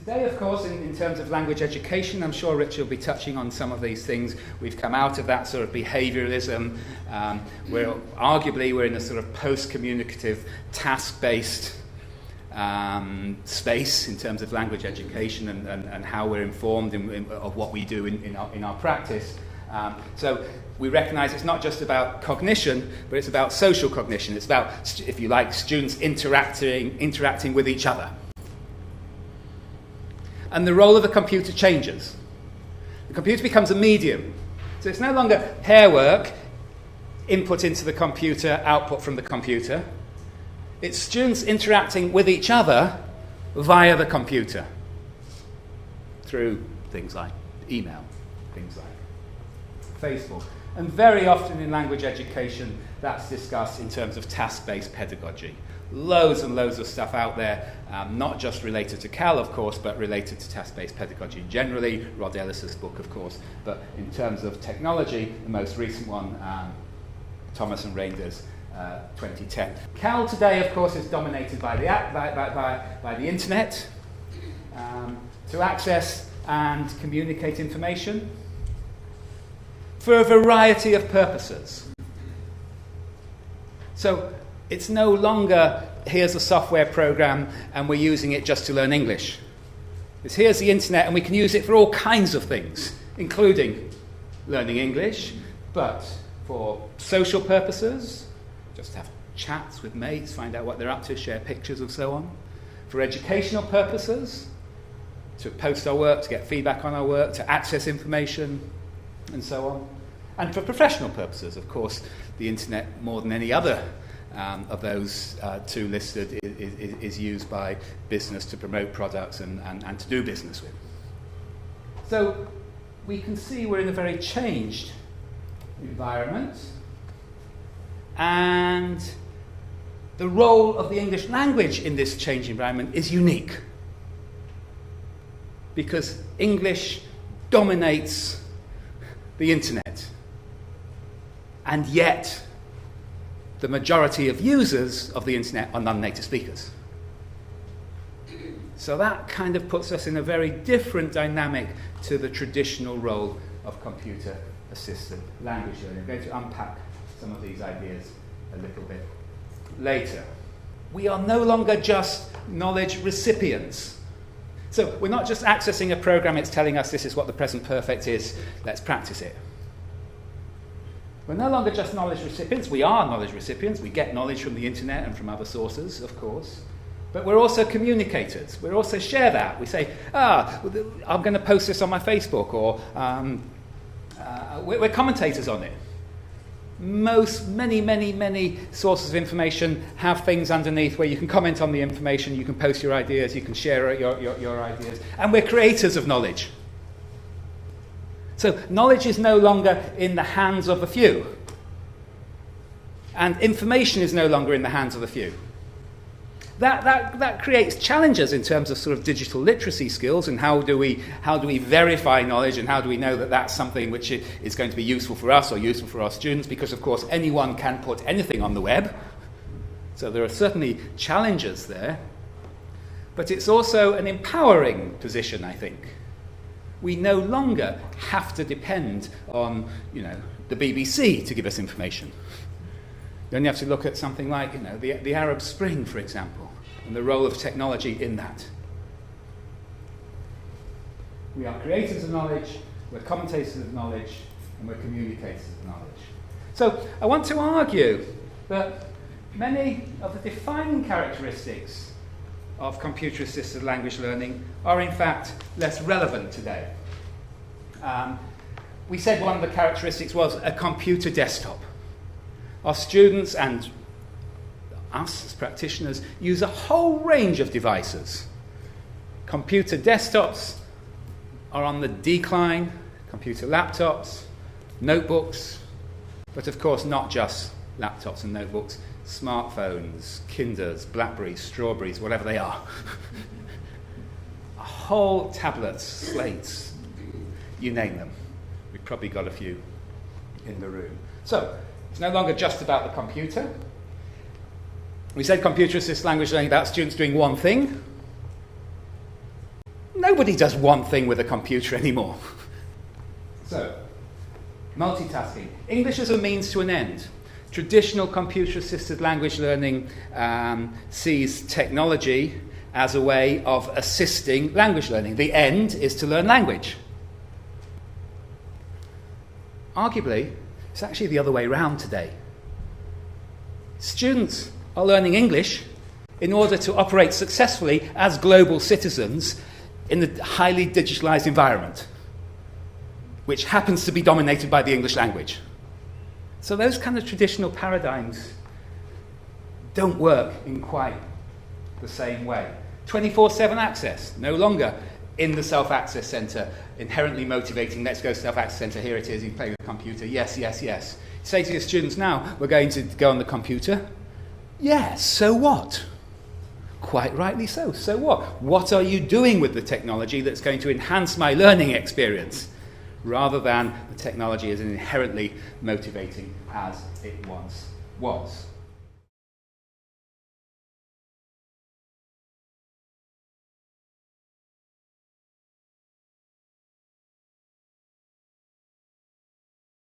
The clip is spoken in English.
Today, of course, in terms of language education, I'm sure Richard will be touching on some of these things. We've come out of that sort of behaviouralism. We're in a sort of post-communicative, task-based space in terms of language education and how we're informed of what we do in our practice. So we recognise it's not just about cognition, but it's about social cognition. It's about, if you like, students interacting with each other. And the role of the computer changes. The computer becomes a medium. So it's no longer pair work, input into the computer, output from the computer. It's students interacting with each other via the computer through things like email, things like Facebook. And very often in language education, that's discussed in terms of task-based pedagogy. Loads and loads of stuff out there, not just related to Cal, of course, but related to task-based pedagogy generally. Rod Ellis's book, of course. But in terms of technology, the most recent one, Thomas and Reinders, 2010. Cal today, of course, is dominated by the internet to access and communicate information for a variety of purposes. So it's no longer, here's a software program and we're using it just to learn English. It's here's the internet and we can use it for all kinds of things, including learning English, but for social purposes, just have chats with mates, find out what they're up to, share pictures and so on. For educational purposes, to post our work, to get feedback on our work, to access information, and so on. And for professional purposes, of course, the internet, more than any other of those two listed, is used by business to promote products and to do business with. So we can see we're in a very changed environment, and the role of the English language in this changed environment is unique, because English dominates the internet, and yet the majority of users of the internet are non-native speakers. So that kind of puts us in a very different dynamic to the traditional role of computer-assisted language learning. I'm going to unpack some of these ideas a little bit later. We are no longer just knowledge recipients. So we're not just accessing a program, it's telling us this is what the present perfect is, let's practice it. We're no longer just knowledge recipients. We are knowledge recipients. We get knowledge from the internet and from other sources, of course. But we're also communicators. We also share that. We say, I'm going to post this on my Facebook, or we're commentators on it. Many sources of information have things underneath where you can comment on the information, you can post your ideas, you can share your ideas. And we're creators of knowledge. So knowledge is no longer in the hands of a few. And information is no longer in the hands of a few. That creates challenges in terms of sort of digital literacy skills, and how do we verify knowledge, and how do we know that that's something which is going to be useful for us or useful for our students, because of course anyone can put anything on the web. So there are certainly challenges there. But it's also an empowering position, I think. We no longer have to depend on, the BBC to give us information. You only have to look at something like, the Arab Spring, for example, and the role of technology in that. We are creators of knowledge, we're commentators of knowledge, and we're communicators of knowledge. So I want to argue that many of the defining characteristics of computer-assisted language learning are in fact less relevant today. We said one of the characteristics was a computer desktop. Our students and us as practitioners use a whole range of devices. Computer desktops are on the decline, computer laptops, notebooks, but of course not just laptops and notebooks, smartphones, Kinders, Blackberries, Strawberries, whatever they are. A whole tablets, slates, you name them. We've probably got a few in the room. So, it's no longer just about the computer. We said computer-assisted language learning about students doing one thing. Nobody does one thing with a computer anymore. So, multitasking. English as a means to an end. Traditional computer-assisted language learning sees technology as a way of assisting language learning. The end is to learn language. Arguably, it's actually the other way around today. Students are learning English in order to operate successfully as global citizens in the highly digitalized environment, which happens to be dominated by the English language. So those kind of traditional paradigms don't work in quite the same way. 24/7 access, no longer in the self-access center, inherently motivating, let's go self-access center, here it is, you play with the computer, yes, yes, yes. Say to your students now, we're going to go on the computer. Yes, so what? Quite rightly so. So what? What are you doing with the technology that's going to enhance my learning experience? Rather than the technology is inherently motivating as it once was.